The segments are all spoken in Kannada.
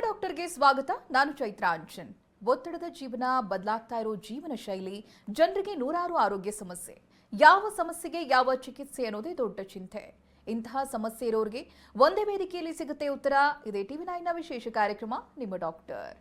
ಡಾಕ್ಟರ್ಗೆ ಸ್ವಾಗತ. ನಾನು ಚೈತ್ರ ಅಂಜನ್. ಒತ್ತಡದ ಜೀವನ, ಬದಲಾಗ್ತಾ ಇರೋ ಜೀವನ ಶೈಲಿ, ಜನರಿಗೆ ನೂರಾರು ಆರೋಗ್ಯ ಸಮಸ್ಯೆ. ಯಾವ ಸಮಸ್ಯೆಗೆ ಯಾವ ಚಿಕಿತ್ಸೆ ಅನ್ನೋದೇ ದೊಡ್ಡ ಚಿಂತೆ. ಇಂತಹ ಸಮಸ್ಯೆ ಇರೋರಿಗೆ ಒಂದೇ ವೇದಿಕೆಯಲ್ಲಿ ಸಿಗುತ್ತೆ ಉತ್ತರ. ಇದೇ ಟಿವಿ9ನ ವಿಶೇಷ ಕಾರ್ಯಕ್ರಮ ನಿಮ್ಮ ಡಾಕ್ಟರ್.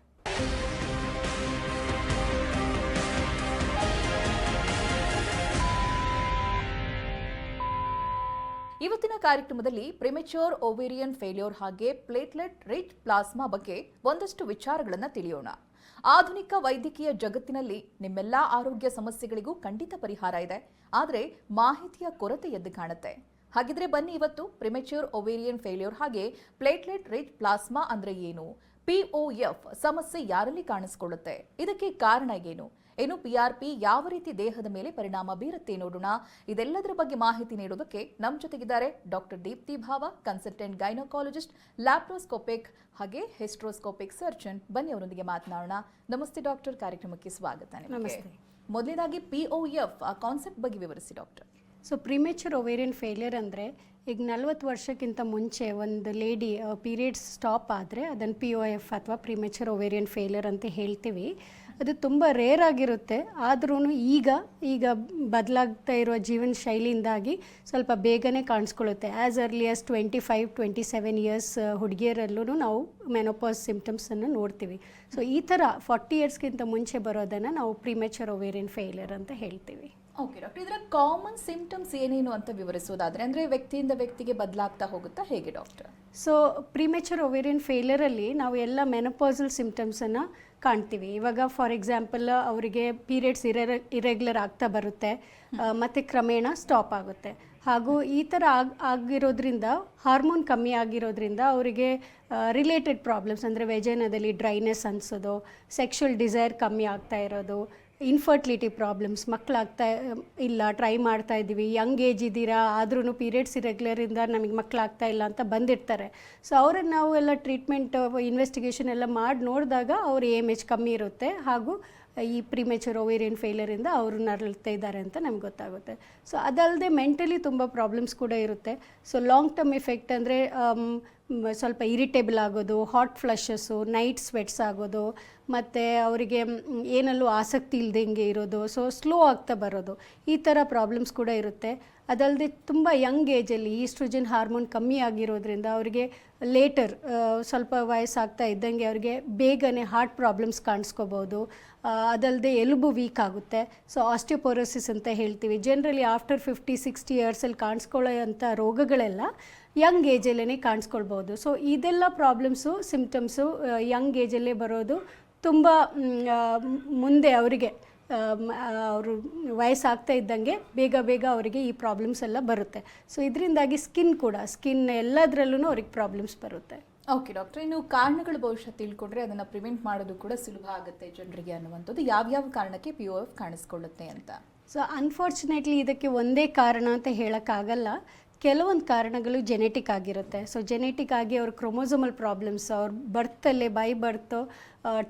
ಇವತ್ತಿನ ಕಾರ್ಯಕ್ರಮದಲ್ಲಿ ಪ್ರಿಮೆಚ್ಯೂರ್ ಓವೇರಿಯನ್ ಫೇಲ್ಯೂರ್ ಹಾಗೆ ಪ್ಲೇಟ್ಲೆಟ್ ರಿಚ್ ಪ್ಲಾಸ್ಮಾ ಬಗ್ಗೆ ಒಂದಷ್ಟು ವಿಚಾರಗಳನ್ನು ತಿಳಿಯೋಣ. ಆಧುನಿಕ ವೈದ್ಯಕೀಯ ಜಗತ್ತಿನಲ್ಲಿ ನಿಮ್ಮೆಲ್ಲಾ ಆರೋಗ್ಯ ಸಮಸ್ಯೆಗಳಿಗೂ ಖಂಡಿತ ಪರಿಹಾರ ಇದೆ, ಆದರೆ ಮಾಹಿತಿಯ ಕೊರತೆ ಎದ್ದು ಕಾಣುತ್ತೆ. ಹಾಗಿದ್ರೆ ಬನ್ನಿ ಇವತ್ತು ಪ್ರಿಮೆಚ್ಯೂರ್ ಓವೇರಿಯನ್ ಫೇಲ್ಯೂರ್ ಹಾಗೆ ಪ್ಲೇಟ್ಲೆಟ್ ರಿಚ್ ಪ್ಲಾಸ್ಮಾ ಅಂದ್ರೆ ಏನು, POF ಸಮಸ್ಯೆ ಯಾರಲ್ಲಿ ಕಾಣಿಸಿಕೊಳ್ಳುತ್ತೆ, ಇದಕ್ಕೆ ಕಾರಣ ಏನು, PRP ಯಾವ ರೀತಿ ದೇಹದ ಮೇಲೆ ಪರಿಣಾಮ ಬೀರುತ್ತೆ ನೋಡೋಣ. ಇದೆಲ್ಲದರ ಬಗ್ಗೆ ಮಾಹಿತಿ ನೀಡೋದಕ್ಕೆ ನಮ್ಮ ಜೊತೆಗಿದ್ದಾರೆ ಡಾಕ್ಟರ್ ದೀಪ್ತಿ ಭಾವ, ಕನ್ಸಲ್ಟೆಂಟ್ ಗೈನಕಾಲಜಿಸ್ಟ್, ಲ್ಯಾಪ್ರೋಸ್ಕೋಪಿಕ್ ಹಾಗೆ ಹಿಸ್ಟ್ರೋಸ್ಕೋಪಿಕ್ ಸರ್ಜನ್. ಬನ್ನಿ ಅವರೊಂದಿಗೆ ಮಾತನಾಡೋಣ. ನಮಸ್ತೆ ಡಾಕ್ಟರ್, ಕಾರ್ಯಕ್ರಮಕ್ಕೆ ಸ್ವಾಗತ. ನಮಸ್ತೆ. ಮೊದಲನೇದಾಗಿ POF ಆ ಕಾನ್ಸೆಪ್ಟ್ ಬಗ್ಗೆ ವಿವರಿಸಿ doctor. So premature ovarian failure ಅಂದರೆ ಈಗ 40 ವರ್ಷಕ್ಕಿಂತ ಮುಂಚೆ ಒಂದು ಲೇಡಿ ಪೀರಿಯಡ್ಸ್ ಸ್ಟಾಪ್ ಆದರೆ ಅದನ್ನು POF ಅಥವಾ ಪ್ರಿಮೆಚ್ಯೂರ್ ಓವೇರಿಯನ್ ಫೇಲಿಯರ್ ಅಂತ ಹೇಳ್ತೀವಿ. ಅದು ತುಂಬ ರೇರ್ ಆಗಿರುತ್ತೆ, ಆದ್ರೂ ಈಗ ಬದಲಾಗ್ತಾ ಇರುವ ಜೀವನ ಶೈಲಿಯಿಂದಾಗಿ ಸ್ವಲ್ಪ ಬೇಗನೆ ಕಾಣಿಸ್ಕೊಳ್ಳುತ್ತೆ. ಆ್ಯಸ್ ಅರ್ಲಿ ಆಸ್ 25-27 ಇಯರ್ಸ್ ಹುಡುಗಿಯರಲ್ಲೂ ನಾವು ಮೆನೋಪಾಸ್ ಸಿಂಪ್ಟಮ್ಸನ್ನು ನೋಡ್ತೀವಿ. ಸೊ ಈ ಥರ 40 ಇಯರ್ಸ್ಗಿಂತ ಮುಂಚೆ ಬರೋದನ್ನು ನಾವು ಪ್ರಿಮೆಚ್ಯೂರ್ ಓವೇರಿಯನ್ ಫೇಲಿಯರ್ ಅಂತ ಹೇಳ್ತೀವಿ. ಓಕೆ ಡಾಕ್ಟರ್, ಇದರ ಕಾಮನ್ ಸಿಂಪ್ಟಮ್ಸ್ ಏನೇನು ಅಂತ ವಿವರಿಸೋದಾದ್ರೆ, ಅಂದರೆ ವ್ಯಕ್ತಿಯಿಂದ ವ್ಯಕ್ತಿಗೆ ಬದಲಾಗ್ತಾ ಹೋಗುತ್ತಾ ಹೇಗೆ ಡಾಕ್ಟರ್? ಸೊ ಪ್ರಿಮೆಚ್ಯೂರ್ ಓವೇರಿಯನ್ ಫೇಲಿಯರಲ್ಲಿ ನಾವು ಎಲ್ಲ ಮೆನೋಪಾಸಲ್ ಸಿಂಪ್ಟಮ್ಸನ್ನು ಕಾಣ್ತೀವಿ. ಇವಾಗ ಫಾರ್ ಎಕ್ಸಾಂಪಲ್ ಅವರಿಗೆ ಪೀರಿಯಡ್ಸ್ ಇರೆಗ್ಯುಲರ್ ಆಗ್ತಾ ಬರುತ್ತೆ, ಮತ್ತು ಕ್ರಮೇಣ ಸ್ಟಾಪ್ ಆಗುತ್ತೆ. ಹಾಗೂ ಈ ಥರ ಆಗಿರೋದ್ರಿಂದ ಹಾರ್ಮೋನ್ ಕಮ್ಮಿ ಆಗಿರೋದ್ರಿಂದ ಅವರಿಗೆ ರಿಲೇಟೆಡ್ ಪ್ರಾಬ್ಲಮ್ಸ್ ಅಂದರೆ ವೆಜೈನದಲ್ಲಿ ಡ್ರೈನೆಸ್ ಅನಿಸೋದು, ಸೆಕ್ಷುವಲ್ ಡಿಸೈರ್ ಕಮ್ಮಿ ಆಗ್ತಾ ಇರೋದು, ಇನ್ಫರ್ಟಿಲಿಟಿ ಪ್ರಾಬ್ಲಮ್ಸ್, ಮಕ್ಕಳಾಗ್ತಾ ಇಲ್ಲ, ಟ್ರೈ ಮಾಡ್ತಾ ಇದ್ದೀವಿ, ಯಂಗ್ ಏಜ್ ಇದ್ದೀರಾ ಆದ್ರೂ ಪೀರಿಯಡ್ಸ್ ಇರೆಗ್ಯುಲರಿಂದ ನಮಗೆ ಮಕ್ಕಳಾಗ್ತಾ ಇಲ್ಲ ಅಂತ ಬಂದಿರ್ತಾರೆ. ಸೊ ಅವ್ರನ್ನ ನಾವು ಎಲ್ಲ ಟ್ರೀಟ್ಮೆಂಟ್ ಇನ್ವೆಸ್ಟಿಗೇಷನ್ ಎಲ್ಲ ಮಾಡಿ ನೋಡಿದಾಗ ಅವ್ರ AMH ಕಮ್ಮಿ ಇರುತ್ತೆ, ಹಾಗೂ ಈ ಪ್ರಿಮೆಚ್ಯೂರ್ ಓವೇರಿಯನ್ ಫೇಲಿಯರಿಂದ ಅವರು ನರಳ್ತಾ ಇದ್ದಾರೆ ಅಂತ ನಮ್ಗೆ ಗೊತ್ತಾಗುತ್ತೆ. ಸೊ ಅದಲ್ಲದೆ ಮೆಂಟಲಿ ತುಂಬ ಪ್ರಾಬ್ಲಮ್ಸ್ ಕೂಡ ಇರುತ್ತೆ. ಸೊ ಲಾಂಗ್ ಟರ್ಮ್ ಎಫೆಕ್ಟ್ ಅಂದರೆ ಸ್ವಲ್ಪ ಇರಿಟೇಬಲ್ ಆಗೋದು, ಹಾಟ್ ಫ್ಲಶಸ್ಸು, ನೈಟ್ ಸ್ವೆಟ್ಸ್ ಆಗೋದು, ಮತ್ತು ಅವರಿಗೆ ಏನಲ್ಲೂ ಆಸಕ್ತಿ ಇಲ್ಲದಂಗೆ ಇರೋದು, ಸೊ ಸ್ಲೋ ಆಗ್ತಾ ಬರೋದು, ಈ ಥರ ಪ್ರಾಬ್ಲಮ್ಸ್ ಕೂಡ ಇರುತ್ತೆ. ಅದಲ್ಲದೆ ತುಂಬ ಯಂಗ್ ಏಜಲ್ಲಿ ಈಸ್ಟ್ರೋಜನ್ ಹಾರ್ಮೋನ್ ಕಮ್ಮಿ ಆಗಿರೋದ್ರಿಂದ ಅವರಿಗೆ ಲೇಟರ್ ಸ್ವಲ್ಪ ವಯಸ್ಸಾಗ್ತಾ ಇದ್ದಂಗೆ ಅವರಿಗೆ ಬೇಗನೆ ಹಾರ್ಟ್ ಪ್ರಾಬ್ಲಮ್ಸ್ ಕಾಣಿಸ್ಕೋಬೋದು. ಅದಲ್ಲದೆ ಎಲುಬು ವೀಕ್ ಆಗುತ್ತೆ. ಸೊ ಆಸ್ಟಿಯೋಪೊರೋಸಿಸ್ ಅಂತ ಹೇಳ್ತೀವಿ. ಜನರಲಿ ಆಫ್ಟರ್ 50-60 ಇಯರ್ಸಲ್ಲಿ ಕಾಣಿಸ್ಕೊಳ್ಳೋ ಅಂಥ ರೋಗಗಳೆಲ್ಲ ಯಂಗ್ ಏಜಲ್ಲೇ ಕಾಣಿಸ್ಕೊಳ್ಬೋದು. ಸೊ ಇದೆಲ್ಲ ಪ್ರಾಬ್ಲಮ್ಸು ಸಿಂಪ್ಟಮ್ಸು ಯಂಗ್ ಏಜಲ್ಲೇ ಬರೋದು. ತುಂಬ ಮುಂದೆ ಅವರಿಗೆ ಅವರು ವಯಸ್ಸಾಗ್ತಾ ಇದ್ದಂಗೆ ಬೇಗ ಅವರಿಗೆ ಈ ಪ್ರಾಬ್ಲಮ್ಸ್ ಎಲ್ಲ ಬರುತ್ತೆ. ಸೊ ಇದರಿಂದಾಗಿ ಸ್ಕಿನ್ ಎಲ್ಲದರಲ್ಲೂ ಅವ್ರಿಗೆ ಪ್ರಾಬ್ಲಮ್ಸ್ ಬರುತ್ತೆ. ಓಕೆ ಡಾಕ್ಟರ್, ಇನ್ನು ಕಾರಣಗಳು ಬಹುಶಃ ತಿಳ್ಕೊಂಡ್ರೆ ಅದನ್ನು ಪ್ರಿವೆಂಟ್ ಮಾಡೋದು ಕೂಡ ಸುಲಭ ಆಗುತ್ತೆ ಜನರಿಗೆ ಅನ್ನುವಂಥದ್ದು. ಯಾವ್ಯಾವ ಕಾರಣಕ್ಕೆ POF ಕಾಣಿಸ್ಕೊಳ್ಳುತ್ತೆ ಅಂತ? ಸೊ ಅನ್ಫಾರ್ಚುನೇಟ್ಲಿ ಇದಕ್ಕೆ ಒಂದೇ ಕಾರಣ ಅಂತ ಹೇಳೋಕ್ಕಾಗಲ್ಲ. ಕೆಲವೊಂದು ಕಾರಣಗಳು ಜೆನೆಟಿಕ್ ಆಗಿರುತ್ತೆ. ಸೊ ಜೆನೆಟಿಕ್ ಆಗಿ ಅವ್ರ ಕ್ರೋಮೋಸೋಮಲ್ ಪ್ರಾಬ್ಲಮ್ಸ್, ಅವ್ರ ಬರ್ತಲ್ಲೇ ಬೈ ಬರ್ತು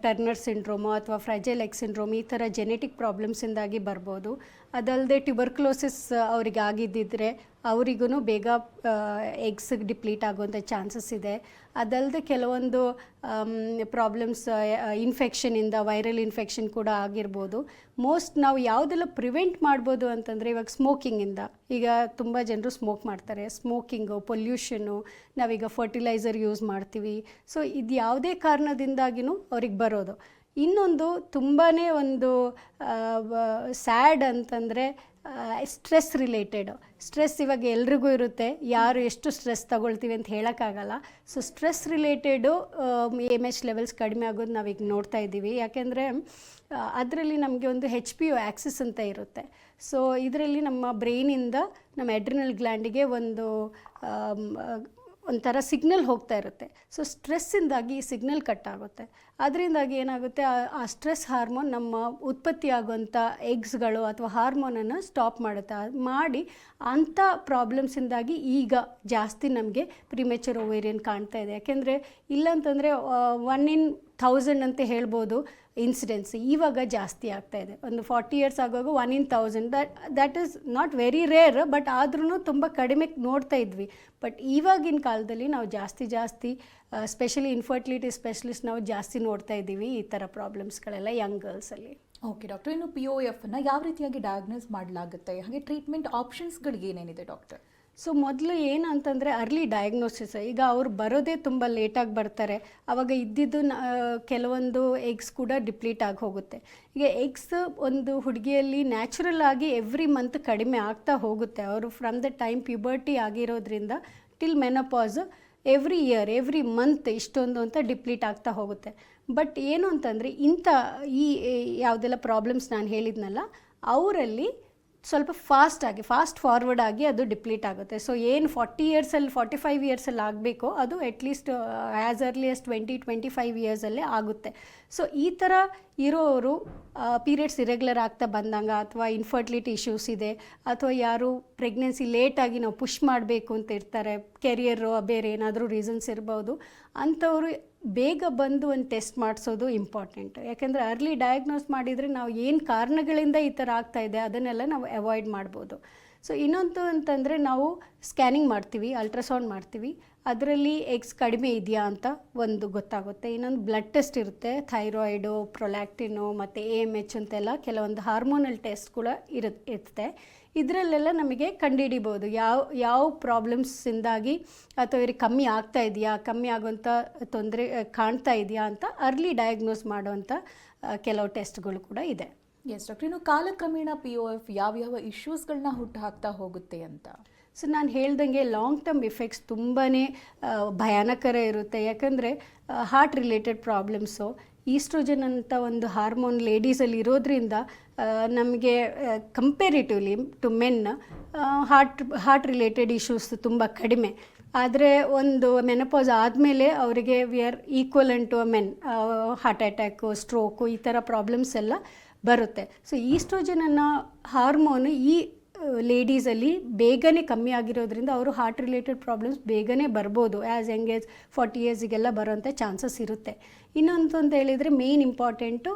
ಟರ್ನರ್ ಸಿಂಡ್ರೋಮು ಅಥವಾ ಫ್ರೈಜೈಲ್ ಎಗ್ ಸಿಂಡ್ರೋಮ್, ಈ ಥರ ಜೆನೆಟಿಕ್ ಪ್ರಾಬ್ಲಮ್ಸಿಂದಾಗಿ ಬರ್ಬೋದು. ಅದಲ್ಲದೆ ಟ್ಯೂಬರ್ಕ್ಲೋಸಿಸ್ ಅವ್ರಿಗೆ ಆಗಿದ್ದಿದ್ರೆ ಅವರಿಗೂ ಬೇಗ ಎಗ್ಸ್ ಡಿಪ್ಲೀಟ್ ಆಗುವಂಥ ಚಾನ್ಸಸ್ ಇದೆ. ಅದಲ್ಲದೆ ಕೆಲವೊಂದು ಪ್ರಾಬ್ಲಮ್ಸ್ ಇನ್ಫೆಕ್ಷನಿಂದ, ವೈರಲ್ ಇನ್ಫೆಕ್ಷನ್ ಕೂಡ ಆಗಿರ್ಬೋದು. ನಾವು ಯಾವುದೆಲ್ಲ ಪ್ರಿವೆಂಟ್ ಮಾಡ್ಬೋದು ಅಂತಂದರೆ, ಇವಾಗ ಸ್ಮೋಕಿಂಗಿಂದ, ಈಗ ತುಂಬ ಜನರು ಸ್ಮೋಕ್ ಮಾಡ್ತಾರೆ, ಸ್ಮೋಕಿಂಗು, ಪೊಲ್ಯೂಷನ್ನು, ನಾವೀಗ ಫರ್ಟಿಲೈಸರ್ ಯೂಸ್ ಮಾಡ್ತೀವಿ. ಸೊ ಇದು ಯಾವುದೇ ಕಾರಣದಿಂದಾಗಿಯೂ ಅವ್ರಿಗೆ ಬರೋದು. ಇನ್ನೊಂದು ತುಂಬಾ ಒಂದು ಸ್ಯಾಡ್ ಅಂತಂದರೆ ಸ್ಟ್ರೆಸ್ ರಿಲೇಟೆಡು. ಸ್ಟ್ರೆಸ್ ಇವಾಗ ಎಲ್ರಿಗೂ ಇರುತ್ತೆ, ಯಾರು ಎಷ್ಟು ಸ್ಟ್ರೆಸ್ ತಗೊಳ್ತೀವಿ ಅಂತ ಹೇಳೋಕ್ಕಾಗಲ್ಲ. So stress related AMH levels ಕಡಿಮೆ ಆಗೋದು ನಾವೀಗ ನೋಡ್ತಾ ಇದ್ದೀವಿ. ಯಾಕೆಂದರೆ ಅದರಲ್ಲಿ ನಮಗೆ ಒಂದು HPO ಆ್ಯಕ್ಸಿಸ್ ಅಂತ ಇರುತ್ತೆ. ಸೊ ಇದರಲ್ಲಿ ನಮ್ಮ ಬ್ರೈನಿಂದ ನಮ್ಮ ಅಡ್ರಿನಲ್ ಗ್ಲ್ಯಾಂಡಿಗೆ ಒಂಥರ ಸಿಗ್ನಲ್ ಹೋಗ್ತಾ ಇರುತ್ತೆ. ಸೊ ಸ್ಟ್ರೆಸ್ಸಿಂದಾಗಿ ಈ ಸಿಗ್ನಲ್ ಕಟ್ ಆಗುತ್ತೆ. ಅದರಿಂದಾಗಿ ಏನಾಗುತ್ತೆ, ಆ ಸ್ಟ್ರೆಸ್ ಹಾರ್ಮೋನ್ ನಮ್ಮ ಉತ್ಪತ್ತಿ ಆಗುವಂಥ ಎಗ್ಸ್ಗಳು ಅಥವಾ ಹಾರ್ಮೋನನ್ನು ಸ್ಟಾಪ್ ಮಾಡಿ ಅಂಥ ಪ್ರಾಬ್ಲಮ್ಸಿಂದಾಗಿ ಈಗ ಜಾಸ್ತಿ ನಮಗೆ ಪ್ರಿಮೆಚ್ಯೂರ್ ಓವೇರಿಯನ್ ಕಾಣ್ತಾ ಇದೆ. ಯಾಕೆಂದರೆ ಇಲ್ಲಂತಂದರೆ 1 in 1000 ಅಂತ ಹೇಳ್ಬೋದು ಇನ್ಸಿಡೆನ್ಸ್ ಇವಾಗ ಜಾಸ್ತಿ ಆಗ್ತಾ ಇದೆ. ಒಂದು 40 ಇಯರ್ಸ್ ಆಗುವಾಗ 1 in 1000, that is not very rare, but ಆದ್ರೂ ತುಂಬ ಕಡಿಮೆ ನೋಡ್ತಾ ಇದ್ವಿ. ಬಟ್ ಇವಾಗಿನ ಕಾಲದಲ್ಲಿ ನಾವು ಜಾಸ್ತಿ ಸ್ಪೆಷಲಿ ಇನ್ಫರ್ಟಿಲಿಟಿ ಸ್ಪೆಷಲಿಸ್ಟ್ ನಾವು ಜಾಸ್ತಿ ನೋಡ್ತಾ ಇದ್ದೀವಿ ಈ ಥರ ಪ್ರಾಬ್ಲಮ್ಸ್ಗಳೆಲ್ಲ ಯಂಗ್ ಗರ್ಲ್ಸಲ್ಲಿ. ಓಕೆ ಡಾಕ್ಟರ್, ಇನ್ನು POF ಅನ್ನು ಯಾವ ರೀತಿಯಾಗಿ ಡಯಾಗ್ನೋಸ್ ಮಾಡಲಾಗುತ್ತೆ, ಹಾಗೆ ಟ್ರೀಟ್ಮೆಂಟ್ ಆಪ್ಷನ್ಸ್ಗಳಿಗೆ ಏನೇನಿದೆ ಡಾಕ್ಟರ್? ಸೊ ಮೊದಲು ಏನು ಅಂತಂದರೆ ಅರ್ಲಿ ಡಯಾಗ್ನೋಸಿಸ್. ಈಗ ಅವ್ರು ಬರೋದೇ ತುಂಬ ಲೇಟಾಗಿ ಬರ್ತಾರೆ, ಆವಾಗ ಇದ್ದಿದ್ದು ಕೆಲವೊಂದು ಎಗ್ಸ್ ಕೂಡ ಡಿಪ್ಲೀಟ್ ಆಗಿ ಹೋಗುತ್ತೆ. ಈಗ ಎಗ್ಸ್ ಒಂದು ಹುಡುಗಿಯಲ್ಲಿ ನ್ಯಾಚುರಲ್ ಆಗಿ ಎವ್ರಿ ಮಂತ್ ಕಡಿಮೆ ಆಗ್ತಾ ಹೋಗುತ್ತೆ. ಅವರು ಫ್ರಮ್ ದ ಟೈಮ್ ಪ್ಯೂಬರ್ಟಿ ಆಗಿರೋದ್ರಿಂದ till menopause every year every month ಇಷ್ಟೊಂದು ಅಂತ ಡಿಪ್ಲೀಟ್ ಆಗ್ತಾ ಹೋಗುತ್ತೆ. ಬಟ್ ಏನು ಅಂತಂದರೆ ಈ ಯಾವುದೆಲ್ಲ ಪ್ರಾಬ್ಲಮ್ಸ್ ನಾನು ಹೇಳಿದ್ನಲ್ಲ, ಅವರಲ್ಲಿ ಸ್ವಲ್ಪ ಫಾಸ್ಟ್ ಫಾರ್ವರ್ಡ್ ಆಗಿ ಅದು ಡಿಪ್ಲೀಟ್ ಆಗುತ್ತೆ. ಸೊ ಏನು 40 ಇಯರ್ಸಲ್ಲಿ 45 ಇಯರ್ಸಲ್ಲಿ ಆಗಬೇಕೋ ಅದು ಅಟ್ಲೀಸ್ಟ್ ಆ್ಯಸ್ ಅರ್ಲಿ ಆಸ್ 20-25 ಇಯರ್ಸಲ್ಲೇ ಆಗುತ್ತೆ. ಸೊ ಈ ಥರ ಇರೋರು ಪೀರಿಯಡ್ಸ್ ಇರೆಗ್ಯುಲರ್ ಆಗ್ತಾ ಬಂದಾಗ, ಅಥವಾ ಇನ್ಫರ್ಟಿಲಿಟಿ ಇಶ್ಯೂಸ್ ಇದೆ, ಅಥವಾ ಯಾರು ಪ್ರೆಗ್ನೆನ್ಸಿ ಲೇಟಾಗಿ ನಾವು ಪುಷ್ ಮಾಡಬೇಕು ಅಂತ ಇರ್ತಾರೆ, ಕೆರಿಯರು ಬೇರೆ ಏನಾದರೂ ರೀಸನ್ಸ್ ಇರ್ಬೋದು, ಅಂಥವರು ಬೇಗ ಬಂದು ಒಂದು ಟೆಸ್ಟ್ ಮಾಡಿಸೋದು ಇಂಪಾರ್ಟೆಂಟ್. ಯಾಕೆಂದರೆ ಅರ್ಲಿ ಡಯಾಗ್ನೋಸ್ ಮಾಡಿದರೆ ನಾವು ಏನು ಕಾರಣಗಳಿಂದ ಈ ಥರ ಆಗ್ತಾಯಿದೆ ಅದನ್ನೆಲ್ಲ ನಾವು ಅವಾಯ್ಡ್ ಮಾಡ್ಬೋದು. ಸೊ ಇನ್ನೊಂದು ಅಂತಂದರೆ ನಾವು ಸ್ಕ್ಯಾನಿಂಗ್ ಮಾಡ್ತೀವಿ, ಅಲ್ಟ್ರಾಸೌಂಡ್ ಮಾಡ್ತೀವಿ, ಅದರಲ್ಲಿ ಎಗ್ಸ್ ಕಡಿಮೆ ಇದೆಯಾ ಅಂತ ಒಂದು ಗೊತ್ತಾಗುತ್ತೆ. ಇನ್ನೊಂದು ಬ್ಲಡ್ ಟೆಸ್ಟ್ ಇರುತ್ತೆ, ಥೈರಾಯ್ಡು, ಪ್ರೊಲ್ಯಾಕ್ಟಿನು ಮತ್ತು AMH ಅಂತೆಲ್ಲ ಕೆಲವೊಂದು ಹಾರ್ಮೋನಲ್ ಟೆಸ್ಟ್ ಕೂಡ ಇರುತ್ತೆ. ಇದರಲ್ಲೆಲ್ಲ ನಮಗೆ ಕಂಡುಹಿಡಿಬೋದು ಯಾವ ಪ್ರಾಬ್ಲಮ್ಸಿಂದಾಗಿ ಅಥವಾ ಇವ್ರಿಗೆ ಕಮ್ಮಿ ಆಗ್ತಾ ಇದೆಯಾ, ಕಮ್ಮಿ ಆಗುವಂಥ ತೊಂದರೆ ಕಾಣ್ತಾ ಇದೆಯಾ ಅಂತ ಅರ್ಲಿ ಡಯಾಗ್ನೋಸ್ ಮಾಡುವಂಥ ಕೆಲವು ಟೆಸ್ಟ್ಗಳು ಕೂಡ ಇದೆ. ಎಸ್ ಡಾಕ್ಟರ್, ಇನ್ನು ಕಾಲಕ್ರಮೇಣ POF ಯಾವ್ಯಾವ ಇಶ್ಯೂಸ್ಗಳನ್ನ ಹುಟ್ಟು ಹಾಕ್ತಾ ಹೋಗುತ್ತೆ ಅಂತ? ಸೊ ನಾನು ಹೇಳ್ದಂಗೆ ಲಾಂಗ್ ಟರ್ಮ್ ಇಫೆಕ್ಟ್ಸ್ ತುಂಬಾ ಭಯಾನಕರ ಇರುತ್ತೆ. ಯಾಕಂದರೆ ಹಾರ್ಟ್ ರಿಲೇಟೆಡ್ ಪ್ರಾಬ್ಲಮ್ಸು, ಈಸ್ಟ್ರೋಜನ್ ಅಂತ ಒಂದು ಹಾರ್ಮೋನ್ ಲೇಡೀಸಲ್ಲಿ ಇರೋದ್ರಿಂದ ನಮಗೆ comparatively to men heart related issues ತುಂಬ ಕಡಿಮೆ. ಆದರೆ ಒಂದು ಮೆನೋಪಾಸ್ ಆದಮೇಲೆ ಅವರಿಗೆ we are equivalent to men, heart attack, stroke ಈ ಥರ ಪ್ರಾಬ್ಲಮ್ಸ್ ಎಲ್ಲ ಬರುತ್ತೆ. ಸೊ ಈಸ್ಟ್ರೋಜನ್ ಅನ್ನೋ ಹಾರ್ಮೋನು ಈ ಲೇಡೀಸಲ್ಲಿ ಬೇಗನೆ ಕಮ್ಮಿ ಆಗಿರೋದ್ರಿಂದ ಅವರು ಹಾರ್ಟ್ ರಿಲೇಟೆಡ್ ಪ್ರಾಬ್ಲಮ್ಸ್ ಬೇಗನೆ ಬರ್ಬೋದು. ಆ್ಯಸ್ ಯಂಗ್ ಏಜ್ 40 ಇಯರ್ಸಿಗೆಲ್ಲ ಬರೋಂಥ ಚಾನ್ಸಸ್ ಇರುತ್ತೆ. ಇನ್ನೊಂದು ಅಂತ ಹೇಳಿದರೆ ಮೇನ್ ಇಂಪಾರ್ಟೆಂಟು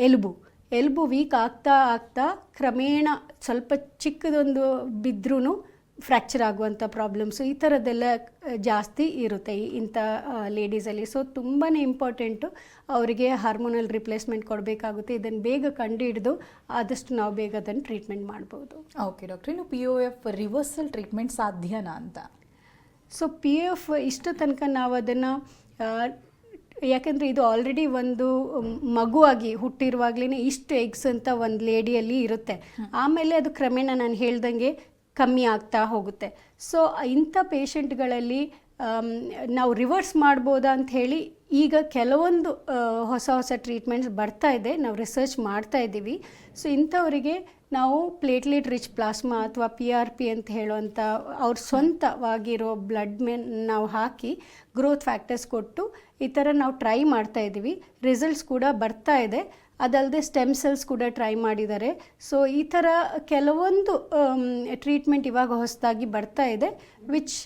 ಎಲುಬು ವೀಕ್ ಆಗ್ತಾ ಕ್ರಮೇಣ ಸ್ವಲ್ಪ ಚಿಕ್ಕದೊಂದು ಬಿದ್ದರೂ ಫ್ರ್ಯಾಕ್ಚರ್ ಆಗುವಂಥ ಪ್ರಾಬ್ಲಮ್ಸು ಈ ಥರದ್ದೆಲ್ಲ ಜಾಸ್ತಿ ಇರುತ್ತೆ ಇಂಥ ಲೇಡೀಸಲ್ಲಿ. ಸೊ ತುಂಬಾ ಇಂಪಾರ್ಟೆಂಟು ಅವರಿಗೆ ಹಾರ್ಮೋನಲ್ ರಿಪ್ಲೇಸ್ಮೆಂಟ್ ಕೊಡಬೇಕಾಗುತ್ತೆ. ಇದನ್ನು ಬೇಗ ಕಂಡುಹಿಡಿದು ಆದಷ್ಟು ನಾವು ಬೇಗ ಅದನ್ನು ಟ್ರೀಟ್ಮೆಂಟ್ ಮಾಡ್ಬೋದು. ಓಕೆ ಡಾಕ್ಟರ್, ಇನ್ನು POF ರಿವರ್ಸಲ್ ಟ್ರೀಟ್ಮೆಂಟ್ ಸಾಧ್ಯನಾ ಅಂತ? ಸೊ POF ಇಷ್ಟು ತನಕ ನಾವು ಅದನ್ನು ಯಾಕೆಂದರೆ ಇದು ಆಲ್ರೆಡಿ ಒಂದು ಮಗುವಾಗಿ ಹುಟ್ಟಿರುವಾಗಲೇ ಇಷ್ಟು ಎಗ್ಸ್ ಅಂತ ಒಂದು ಲೇಡಿಯಲ್ಲಿ ಇರುತ್ತೆ. ಆಮೇಲೆ ಅದು ಕ್ರಮೇಣ ನಾನು ಹೇಳ್ದಂಗೆ ಕಮ್ಮಿ ಆಗ್ತಾ ಹೋಗುತ್ತೆ. ಸೊ ಇಂಥ ಪೇಷಂಟ್ಗಳಲ್ಲಿ ನಾವು ರಿವರ್ಸ್ ಮಾಡ್ಬೋದಾ ಅಂತ ಹೇಳಿ ಈಗ ಕೆಲವೊಂದು ಹೊಸ ಟ್ರೀಟ್ಮೆಂಟ್ಸ್ ಬರ್ತಾ ಇದೆ, ನಾವು ರಿಸರ್ಚ್ ಮಾಡ್ತಾ ಇದ್ದೀವಿ. ಸೊ ಇಂಥವರಿಗೆ ನಾವು ಪ್ಲೇಟ್ಲೆಟ್ ರಿಚ್ ಪ್ಲಾಸ್ಮಾ ಅಥವಾ PRP ಅಂತ ಹೇಳುವಂಥ ಅವ್ರ ಸ್ವಂತವಾಗಿರೋ ಬ್ಲಡ್ ನಾವು ಹಾಕಿ ಗ್ರೋತ್ ಫ್ಯಾಕ್ಟರ್ಸ್ ಕೊಟ್ಟು ಈ ಥರ ನಾವು ಟ್ರೈ ಮಾಡ್ತಾ ಇದ್ದೀವಿ. ರಿಸಲ್ಟ್ಸ್ ಕೂಡ ಬರ್ತಾ ಇದೆ. ಅದಲ್ಲದೆ ಸ್ಟೆಮ್ ಸೆಲ್ಸ್ ಕೂಡ ಟ್ರೈ ಮಾಡಿದ್ದಾರೆ. ಸೊ ಈ ಥರ ಕೆಲವೊಂದು ಟ್ರೀಟ್ಮೆಂಟ್ ಇವಾಗ ಹೊಸದಾಗಿ ಬರ್ತಾ ಇದೆ, ವಿಚ್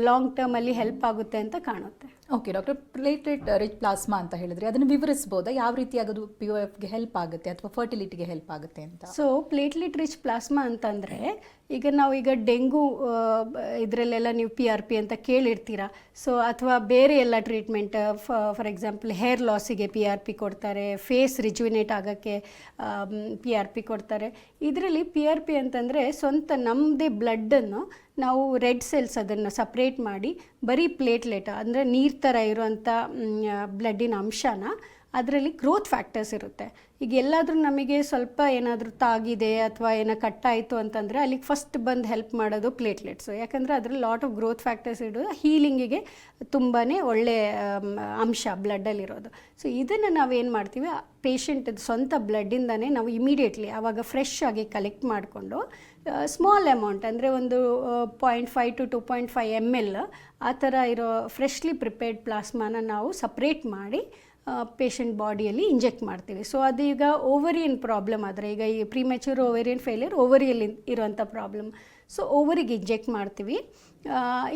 ಲಾಂಗ್ ಟರ್ಮಲ್ಲಿ ಹೆಲ್ಪ್ ಆಗುತ್ತೆ ಅಂತ ಕಾಣುತ್ತೆ. Okay doctor, platelet rich plasma ಅಂತ ಹೇಳಿದ್ರೆ ಅದನ್ನು ವಿವರಿಸ್ಬೋದಾ? ಯಾವ ರೀತಿಯಾಗಿ ಅದು POFಗೆ ಹೆಲ್ಪ್ ಆಗುತ್ತೆ ಅಥವಾ ಫರ್ಟಿಲಿಟಿಗೆ ಹೆಲ್ಪ್ ಆಗುತ್ತೆ ಅಂತ? ಸೊ ಪ್ಲೇಟ್ಲೆಟ್ ರಿಚ್ ಪ್ಲಾಸ್ಮಾ ಅಂತಂದರೆ ಈಗ ಡೆಂಗು ಇದರಲ್ಲೆಲ್ಲ ನೀವು PRP ಅಂತ ಕೇಳಿರ್ತೀರ. ಸೊ ಅಥವಾ ಬೇರೆ ಎಲ್ಲ ಟ್ರೀಟ್ಮೆಂಟ್, ಫಾರ್ ಎಕ್ಸಾಂಪಲ್ ಹೇರ್ ಲಾಸಿಗೆ PRP ಕೊಡ್ತಾರೆ, ಫೇಸ್ ರಿಜುವಿನೇಟ್ ಆಗೋಕ್ಕೆ PRP ಕೊಡ್ತಾರೆ. ಇದರಲ್ಲಿ PRP ಅಂತಂದರೆ ಸ್ವಂತ ನಮ್ಮದೇ ಬ್ಲಡ್ಡನ್ನು ನಾವು ರೆಡ್ ಸೆಲ್ಸ್ ಅದನ್ನು ಸಪ್ರೇಟ್ ಮಾಡಿ ಬರೀ ಪ್ಲೇಟ್ಲೆಟ್ ಅಂದರೆ ನೀರು ಥರ ಇರುವಂಥ ಬ್ಲಡ್ಡಿನ ಅಂಶನ ಅದರಲ್ಲಿ ಗ್ರೋತ್ ಫ್ಯಾಕ್ಟರ್ಸ್ ಇರುತ್ತೆ. ಈಗ ಎಲ್ಲಾದರೂ ನಮಗೆ ಸ್ವಲ್ಪ ಏನಾದರೂ ತಾಗಿದೆ ಅಥವಾ ಏನೋ ಕಟ್ಟಾಯಿತು ಅಂತಂದರೆ ಅಲ್ಲಿಗೆ ಫಸ್ಟ್ ಬಂದು ಹೆಲ್ಪ್ ಮಾಡೋದು ಪ್ಲೇಟ್ಲೆಟ್ಸು. ಯಾಕಂದರೆ ಅದರಲ್ಲಿ ಲಾಟ್ ಆಫ್ ಗ್ರೋತ್ ಫ್ಯಾಕ್ಟರ್ಸ್ ಇಡೋದು ಹೀಲಿಂಗಿಗೆ ತುಂಬಾ ಒಳ್ಳೆಯ ಅಂಶ ಬ್ಲಡ್ಡಲ್ಲಿರೋದು. ಸೊ ಇದನ್ನು ನಾವೇನು ಮಾಡ್ತೀವಿ, ಪೇಷಂಟ್ ಸ್ವಂತ ಬ್ಲಡ್ಡಿಂದನೇ ನಾವು ಇಮಿಡಿಯೇಟ್ಲಿ ಆವಾಗ ಫ್ರೆಶ್ ಆಗಿ ಕಲೆಕ್ಟ್ ಮಾಡಿಕೊಂಡು ಸ್ಮಾಲ್ ಅಮೌಂಟ್ ಅಂದರೆ ಒಂದು 0.5 to 2.5 ml ಆ ಥರ ಇರೋ ಫ್ರೆಶ್ಲಿ ಪ್ರಿಪೇರ್ಡ್ ಪ್ಲಾಸ್ಮಾನ ನಾವು ಸಪ್ರೇಟ್ ಮಾಡಿ ಪೇಷಂಟ್ ಬಾಡಿಯಲ್ಲಿ ಇಂಜೆಕ್ಟ್ ಮಾಡ್ತೀವಿ. ಸೊ ಅದೀಗ ಓವರಿಯನ್ ಪ್ರಾಬ್ಲಮ್ ಆದರೆ, ಈಗ ಈ ಪ್ರಿಮೆಚ್ಯೂರ್ ಓವೇರಿಯನ್ ಫೇಲ್ಯೂರ್ ಓವರಿಯಲ್ಲಿ ಇರುವಂಥ ಪ್ರಾಬ್ಲಮ್. ಸೊ ಓವರಿಗೆ ಇಂಜೆಕ್ಟ್ ಮಾಡ್ತೀವಿ.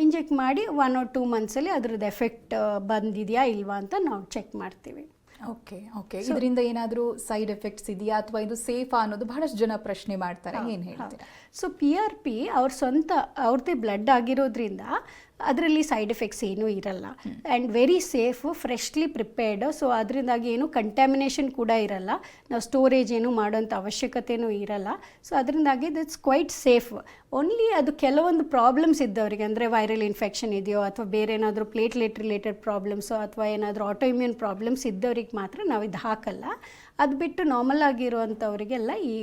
ಇಂಜೆಕ್ಟ್ ಮಾಡಿ 1 or 2 monthsಲ್ಲಿ ಅದ್ರದ್ದು ಎಫೆಕ್ಟ್ ಬಂದಿದೆಯಾ ಇಲ್ವಾ ಅಂತ ನಾವು ಚೆಕ್ ಮಾಡ್ತೀವಿ. Okay okay. ಇದರಿಂದ ಏನಾದರೂ ಸೈಡ್ ಎಫೆಕ್ಟ್ಸ್ ಇದೆಯಾ ಅಥವಾ ಇದು ಸೇಫಾ ಅನ್ನೋದು ಬಹಳಷ್ಟು ಜನ ಪ್ರಶ್ನೆ ಮಾಡ್ತಾರೆ, ಏನು ಹೇಳ್ತೀರಾ? ಸೊ PRP ಅವ್ರ ಸ್ವಂತ ಅವ್ರದ್ದೇ ಬ್ಲಡ್ ಆಗಿರೋದ್ರಿಂದ ಅದರಲ್ಲಿ ಸೈಡ್ ಎಫೆಕ್ಟ್ಸ್ ಏನೂ ಇರಲ್ಲ and very safe, freshly prepared. So ಅದರಿಂದಾಗಿ ಏನು ಕಂಟ್ಯಾಮಿನೇಷನ್ ಕೂಡ ಇರಲ್ಲ, ನಾವು ಸ್ಟೋರೇಜ್ ಏನು ಮಾಡೋಂಥ ಅವಶ್ಯಕತೆಯೂ ಇರಲ್ಲ. ಸೊ ಅದರಿಂದಾಗಿ ದಿಟ್ಸ್ ಕ್ವೈಟ್ ಸೇಫ್. ಓನ್ಲಿ ಅದು ಕೆಲವೊಂದು ಪ್ರಾಬ್ಲಮ್ಸ್ ಇದ್ದವರಿಗೆ, ಅಂದರೆ ವೈರಲ್ ಇನ್ಫೆಕ್ಷನ್ ಇದೆಯೋ ಅಥವಾ ಬೇರೆ ಏನಾದರೂ ಪ್ಲೇಟ್ಲೆಟ್ ರಿಲೇಟೆಡ್ ಪ್ರಾಬ್ಲಮ್ಸು ಅಥವಾ ಏನಾದರೂ ಆಟೋಇಮ್ಯೂನ್ ಪ್ರಾಬ್ಲಮ್ಸ್ ಇದ್ದವ್ರಿಗೆ ಮಾತ್ರ ನಾವು ಇದು ಹಾಕಲ್ಲ. ಅದು ಬಿಟ್ಟು ನಾರ್ಮಲ್ ಆಗಿರುವಂಥವರಿಗೆಲ್ಲ ಈ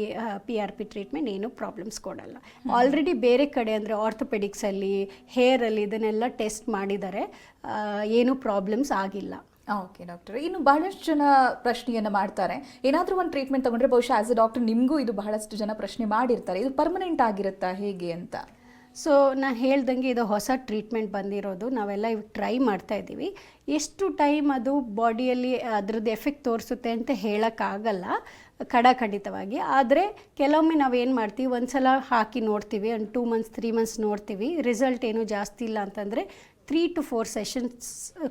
PRP ಟ್ರೀಟ್ಮೆಂಟ್ ಏನೂ ಪ್ರಾಬ್ಲಮ್ಸ್ ಕೊಡಲ್ಲ. ಆಲ್ರೆಡಿ ಬೇರೆ ಕಡೆ ಅಂದರೆ ಆರ್ಥೋಪೆಡಿಕ್ಸಲ್ಲಿ, ಹೇರಲ್ಲಿ ಇದನ್ನೆಲ್ಲ ಟೆಸ್ಟ್ ಮಾಡಿದ್ದಾರೆ, ಏನೂ ಪ್ರಾಬ್ಲಮ್ಸ್ ಆಗಿಲ್ಲ. ಓಕೆ ಡಾಕ್ಟರ್, ಇನ್ನು ಬಹಳಷ್ಟು ಜನ ಪ್ರಶ್ನೆಯನ್ನು ಮಾಡ್ತಾರೆ, ಏನಾದರೂ ಒಂದು ಟ್ರೀಟ್ಮೆಂಟ್ ತಗೊಂಡ್ರೆ ಬಹುಶಃ ಆಸ್ ಎ ಡಾಕ್ಟರ್ ನಿಮಗೂ ಇದು ಬಹಳಷ್ಟು ಜನ ಪ್ರಶ್ನೆ ಮಾಡಿರ್ತಾರೆ, ಇದು ಪರ್ಮನೆಂಟ್ ಆಗಿರುತ್ತಾ ಹೇಗೆ ಅಂತ. ಸೊ ನಾನು ಹೇಳ್ದಂಗೆ ಇದು ಹೊಸ ಟ್ರೀಟ್ಮೆಂಟ್ ಬಂದಿರೋದು, ನಾವೆಲ್ಲ ಇವಾಗ ಟ್ರೈ ಮಾಡ್ತಾ ಇದ್ದೀವಿ. ಎಷ್ಟು ಟೈಮ್ ಅದು ಬಾಡಿಯಲ್ಲಿ ಅದರದ್ದು ಎಫೆಕ್ಟ್ ತೋರಿಸುತ್ತೆ ಅಂತ ಹೇಳೋಕ್ಕಾಗಲ್ಲ ಖಂಡಿತವಾಗಿ. ಆದರೆ ಕೆಲವೊಮ್ಮೆ ನಾವೇನು ಮಾಡ್ತೀವಿ, ಒಂದು ಸಲ ಹಾಕಿ ನೋಡ್ತೀವಿ, ಒಂದು 2 ಮಂತ್ಸ್ 3 ಮಂತ್ಸ್ ನೋಡ್ತೀವಿ, ರಿಸಲ್ಟ್ ಏನೂ ಜಾಸ್ತಿ ಇಲ್ಲ ಅಂತಂದರೆ 3 to 4 ಸೆಷನ್ಸ್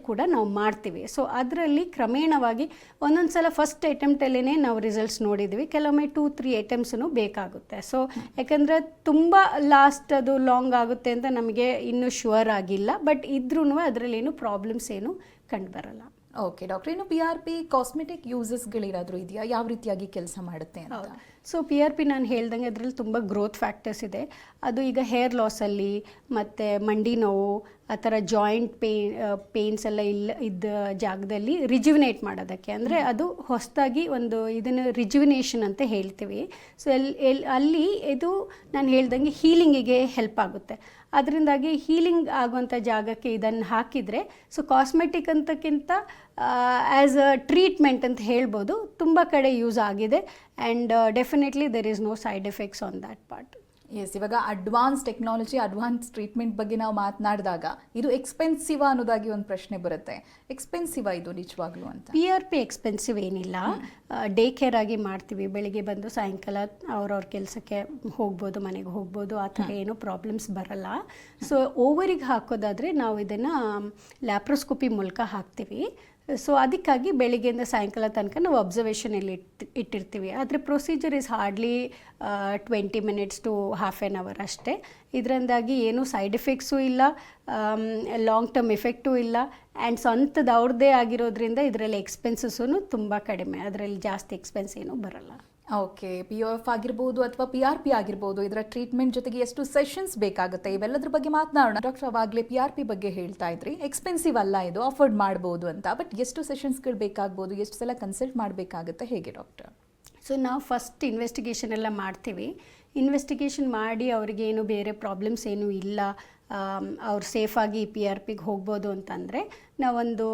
ಕೂಡ ನಾವು ಮಾಡ್ತೀವಿ. ಸೊ ಅದರಲ್ಲಿ ಕ್ರಮೇಣವಾಗಿ ಒಂದೊಂದು ಸಲ ಫಸ್ಟ್ ಅಟೆಂಪ್ಟಲ್ಲೇ ನಾವು ರಿಸಲ್ಟ್ಸ್ ನೋಡಿದ್ವಿ, ಕೆಲವೊಮ್ಮೆ 2-3 ಅಟೆಂಪ್ಟ್ಸೂ ಬೇಕಾಗುತ್ತೆ. ಸೊ ಯಾಕಂದರೆ ತುಂಬ ಲಾಸ್ಟ್ ಅದು ಲಾಂಗ್ ಆಗುತ್ತೆ ಅಂತ ನಮಗೆ ಇನ್ನೂ ಶೂರ್ ಆಗಿಲ್ಲ, ಬಟ್ ಇದ್ರೂ ಅದರಲ್ಲೇನು ಪ್ರಾಬ್ಲಮ್ಸ್ ಏನು ಕಂಡುಬರಲ್ಲ. ಓಕೆ ಡಾಕ್ಟರ್, ಇನ್ನು PRP ಕಾಸ್ಮೆಟಿಕ್ ಯೂಸಸ್ಗಳೇನಾದರೂ ಇದೆಯಾ, ಯಾವ ರೀತಿಯಾಗಿ ಕೆಲಸ ಮಾಡುತ್ತೆ ಅಂತ? ಸೊ PRP ನಾನು ಹೇಳ್ದಂಗೆ ಅದರಲ್ಲಿ ತುಂಬ ಗ್ರೋತ್ ಫ್ಯಾಕ್ಟರ್ಸ್ ಇದೆ. ಅದು ಈಗ ಹೇರ್ ಲಾಸಲ್ಲಿ ಮತ್ತು ಮಂಡಿ ನೋವು ಆ ಥರ ಜಾಯಿಂಟ್ ಪೇನ್ಸ್ ಎಲ್ಲ ಇದ್ದ ಜಾಗದಲ್ಲಿ ರಿಜ್ಯುವಿನೇಟ್ ಮಾಡೋದಕ್ಕೆ, ಅಂದರೆ ಅದು ಹೊಸದಾಗಿ ಒಂದು ಇದನ್ನು ರಿಜ್ಯುವಿನೇಷನ್ ಅಂತ ಹೇಳ್ತೀವಿ. ಸೊ ಅಲ್ಲಿ ಇದು ನಾನು ಹೇಳ್ದಂಗೆ ಹೀಲಿಂಗಿಗೆ ಹೆಲ್ಪ್ ಆಗುತ್ತೆ. ಅದರಿಂದಾಗಿ ಹೀಲಿಂಗ್ ಆಗುವಂಥ ಜಾಗಕ್ಕೆ ಇದನ್ನು ಹಾಕಿದರೆ, ಸೊ ಕಾಸ್ಮೆಟಿಕ್ ಅಂತಕ್ಕಿಂತ ಆ್ಯಸ್ ಅ ಟ್ರೀಟ್ಮೆಂಟ್ ಅಂತ ಹೇಳ್ಬೋದು, ತುಂಬ ಕಡೆ ಯೂಸ್ ಆಗಿದೆ and definitely there is no side effects on that part. Yes, ಇವಾಗ ಅಡ್ವಾನ್ಸ್ ಟೆಕ್ನಾಲಜಿ, ಅಡ್ವಾನ್ಸ್ ಟ್ರೀಟ್ಮೆಂಟ್ ಬಗ್ಗೆ ನಾವು ಮಾತನಾಡಿದಾಗ ಇದು ಎಕ್ಸ್ಪೆನ್ಸಿವ್ ಅನ್ನೋದಾಗಿ ಒಂದು ಪ್ರಶ್ನೆ ಬರುತ್ತೆ. ಎಕ್ಸ್ಪೆನ್ಸಿವ್ ಇದು ನಿಜವಾಗ್ಲೂ ಅಂತ? PRP ಎಕ್ಸ್ಪೆನ್ಸಿವ್ ಏನಿಲ್ಲ, ಡೇ ಕೇರ್ ಆಗಿ ಮಾಡ್ತೀವಿ. ಬೆಳಿಗ್ಗೆ ಬಂದು ಸಾಯಂಕಾಲ ಅವ್ರವ್ರ ಕೆಲಸಕ್ಕೆ ಹೋಗ್ಬೋದು, ಮನೆಗೆ ಹೋಗ್ಬೋದು, ಆ ಥರ ಏನೂ ಪ್ರಾಬ್ಲಮ್ಸ್ ಬರಲ್ಲ. ಸೊ ಓವರಿಗೆ ಹಾಕೋದಾದರೆ ನಾವು ಇದನ್ನು ಲ್ಯಾಪ್ರೋಸ್ಕೋಪಿ ಮೂಲಕ ಹಾಕ್ತೀವಿ. ಸೊ ಅದಕ್ಕಾಗಿ ಬೆಳಿಗ್ಗೆಯಿಂದ ಸಾಯಂಕಾಲ ತನಕ ನಾವು ಅಬ್ಸರ್ವೇಷನಲ್ಲಿ ಇಟ್ಟಿರ್ತೀವಿ. ಆದರೆ procedure is hardly 20 minutes to half an hour ಅಷ್ಟೇ. ಇದರಿಂದಾಗಿ ಏನೂ ಸೈಡ್ ಎಫೆಕ್ಟ್ಸು ಇಲ್ಲ, ಲಾಂಗ್ ಟರ್ಮ್ ಎಫೆಕ್ಟೂ ಇಲ್ಲ, ಆ್ಯಂಡ್ ಸ್ವಂತದ ಅವ್ರದ್ದೇ ಆಗಿರೋದ್ರಿಂದ ಇದರಲ್ಲಿ ಎಕ್ಸ್ಪೆನ್ಸಸ್ಸೂ ತುಂಬ ಕಡಿಮೆ, ಅದರಲ್ಲಿ ಜಾಸ್ತಿ ಎಕ್ಸ್ಪೆನ್ಸ್ ಏನೂ ಬರಲ್ಲ. ಓಕೆ, POF ಆಗಿರ್ಬೋದು ಅಥವಾ PRP ಆಗಿರ್ಬೋದು, ಇದರ ಟ್ರೀಟ್ಮೆಂಟ್ ಜೊತೆಗೆ ಎಷ್ಟು ಸೆಷನ್ಸ್ ಬೇಕಾಗುತ್ತೆ, ಇವೆಲ್ಲದ್ರ ಬಗ್ಗೆ ಮಾತನಾಡೋಣ. ಡಾಕ್ಟರ್, ಅವಾಗಲೇ PRP ಬಗ್ಗೆ ಹೇಳ್ತಾ ಇದ್ರಿ, ಎಕ್ಸ್ಪೆನ್ಸಿವ್ ಅಲ್ಲ ಇದು, ಅಫೋರ್ಡ್ ಮಾಡ್ಬೋದು ಅಂತ. ಬಟ್ ಎಷ್ಟು ಸೆಷನ್ಸ್ಗಳು ಬೇಕಾಗ್ಬೋದು, ಎಷ್ಟು ಸಲ ಕನ್ಸಲ್ಟ್ ಮಾಡಬೇಕಾಗುತ್ತೆ, ಹೇಗೆ ಡಾಕ್ಟರ್? ಸೊ ನಾವು ಫಸ್ಟ್ ಇನ್ವೆಸ್ಟಿಗೇಷನ್ ಎಲ್ಲ ಮಾಡ್ತೀವಿ. ಇನ್ವೆಸ್ಟಿಗೇಷನ್ ಮಾಡಿ ಅವ್ರಿಗೆ ಏನು ಬೇರೆ ಪ್ರಾಬ್ಲಮ್ಸ್ ಏನೂ ಇಲ್ಲ, ಅವ್ರು ಸೇಫಾಗಿ PRPಗೆ ಹೋಗ್ಬೋದು ಅಂತಂದರೆ ನಾವೊಂದು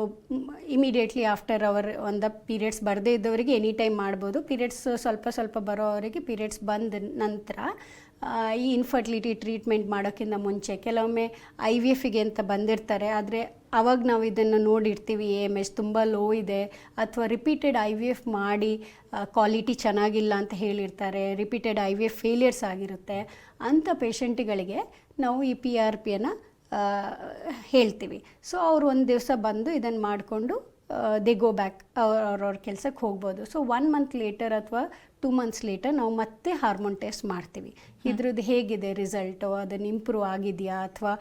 ಇಮಿಡಿಯೇಟ್ಲಿ ಆಫ್ಟರ್ ಅವರ್ ಒಂದು ಪೀರಿಯಡ್ಸ್ ಬರದೇ ಇದ್ದವರಿಗೆ ಎನಿ ಟೈಮ್ ಮಾಡ್ಬೋದು. ಪೀರಿಯಡ್ಸ್ ಸ್ವಲ್ಪ ಬರೋವರಿಗೆ ಪೀರಿಯಡ್ಸ್ ಬಂದ ನಂತರ ಈ ಇನ್ಫರ್ಟಿಲಿಟಿ ಟ್ರೀಟ್ಮೆಂಟ್ ಮಾಡೋಕ್ಕಿಂತ ಮುಂಚೆ ಕೆಲವೊಮ್ಮೆ IVFಗೆ ಅಂತ ಬಂದಿರ್ತಾರೆ. ಆದರೆ ಆವಾಗ ನಾವು ಇದನ್ನು ನೋಡಿರ್ತೀವಿ, AMH ತುಂಬ ಲೋ ಇದೆ ಅಥವಾ ರಿಪೀಟೆಡ್ IVF ಮಾಡಿ ಕ್ವಾಲಿಟಿ ಚೆನ್ನಾಗಿಲ್ಲ ಅಂತ ಹೇಳಿರ್ತಾರೆ, ರಿಪೀಟೆಡ್ IVF ಫೇಲಿಯರ್ಸ್ ಆಗಿರುತ್ತೆ. ಅಂಥ ಪೇಷಂಟ್ಗಳಿಗೆ ನಾವು ಈ PRPಯನ್ನು ಹೇಳ್ತೀವಿ. ಸೊ ಅವರು ಒಂದು ದಿವಸ ಬಂದು ಇದನ್ನು ಮಾಡಿಕೊಂಡು ದೇ ಗೋ ಬ್ಯಾಕ್ ಅವ್ರವ್ರ ಕೆಲಸಕ್ಕೆ ಹೋಗ್ಬೋದು. ಸೊ 1 month ಲೇಟರ್ ಅಥವಾ 2 months ಲೇಟರ್ ನಾವು ಮತ್ತೆ ಹಾರ್ಮೋನ್ ಟೆಸ್ಟ್ ಮಾಡ್ತೀವಿ. ಇದ್ರದ್ದು ಹೇಗಿದೆ ರಿಸಲ್ಟು, ಅದನ್ನು ಇಂಪ್ರೂವ್ ಆಗಿದೆಯಾ ಅಥವಾ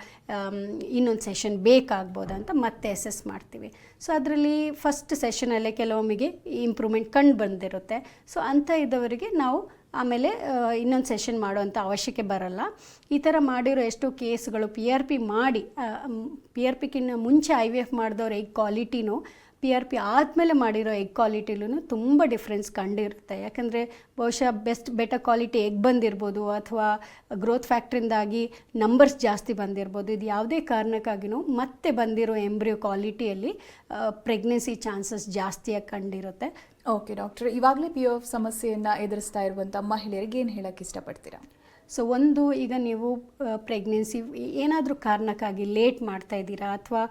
ಇನ್ನೊಂದು ಸೆಷನ್ ಬೇಕಾಗ್ಬೋದಾ ಅಂತ ಮತ್ತೆ ಅಸೆಸ್ ಮಾಡ್ತೀವಿ. ಸೊ ಅದರಲ್ಲಿ ಫಸ್ಟ್ ಸೆಷನಲ್ಲೇ ಕೆಲವೊಮ್ಮಿಗೆ ಇಂಪ್ರೂವ್ಮೆಂಟ್ ಕಂಡು ಬಂದಿರುತ್ತೆ. ಸೊ ಅಂಥ ಇದ್ದವರಿಗೆ ನಾವು ಆಮೇಲೆ ಇನ್ನೊಂದು ಸೆಷನ್ ಮಾಡುವಂಥ ಅವಶ್ಯಕೆ ಬರಲ್ಲ. ಈ ಥರ ಮಾಡಿರೋ ಎಷ್ಟೋ ಕೇಸ್ಗಳು PRPಗಿನ್ನ ಮುಂಚೆ IVF ಮಾಡಿದವ್ರ ಎಗ್ ಕ್ವಾಲಿಟಿನೂ PRP ಆದಮೇಲೆ ಮಾಡಿರೋ ಎಗ್ ಕ್ವಾಲಿಟಿಲೂ ತುಂಬ ಡಿಫ್ರೆನ್ಸ್ ಕಂಡಿರುತ್ತೆ. ಯಾಕಂದರೆ ಬಹುಶಃ ಬೆಟರ್ ಕ್ವಾಲಿಟಿ ಎಗ್ ಬಂದಿರ್ಬೋದು ಅಥವಾ ಗ್ರೋತ್ ಫ್ಯಾಕ್ಟ್ರಿಂದಾಗಿ ನಂಬರ್ಸ್ ಜಾಸ್ತಿ ಬಂದಿರ್ಬೋದು. ಇದು ಯಾವುದೇ ಕಾರಣಕ್ಕಾಗಿಯೂ ಮತ್ತೆ ಬಂದಿರೋ ಎಂಬ್ರಿಯೋ ಕ್ವಾಲಿಟಿಯಲ್ಲಿ ಪ್ರೆಗ್ನೆನ್ಸಿ ಚಾನ್ಸಸ್ ಜಾಸ್ತಿಯಾಗಿ ಕಂಡಿರುತ್ತೆ. ಓಕೆ ಡಾಕ್ಟರ್, ಇವಾಗಲೇ POF ಸಮಸ್ಯೆಯನ್ನು ಎದುರಿಸ್ತಾ ಇರುವಂಥ ಮಹಿಳೆಯರಿಗೆ ಏನು ಹೇಳೋಕ್ಕೆ ಇಷ್ಟಪಡ್ತೀರಾ? ಸೊ ಒಂದು, ಈಗ ನೀವು ಪ್ರೆಗ್ನೆನ್ಸಿ ಏನಾದರೂ ಕಾರಣಕ್ಕಾಗಿ ಲೇಟ್ ಮಾಡ್ತಾ ಇದ್ದೀರಾ ಅಥವಾ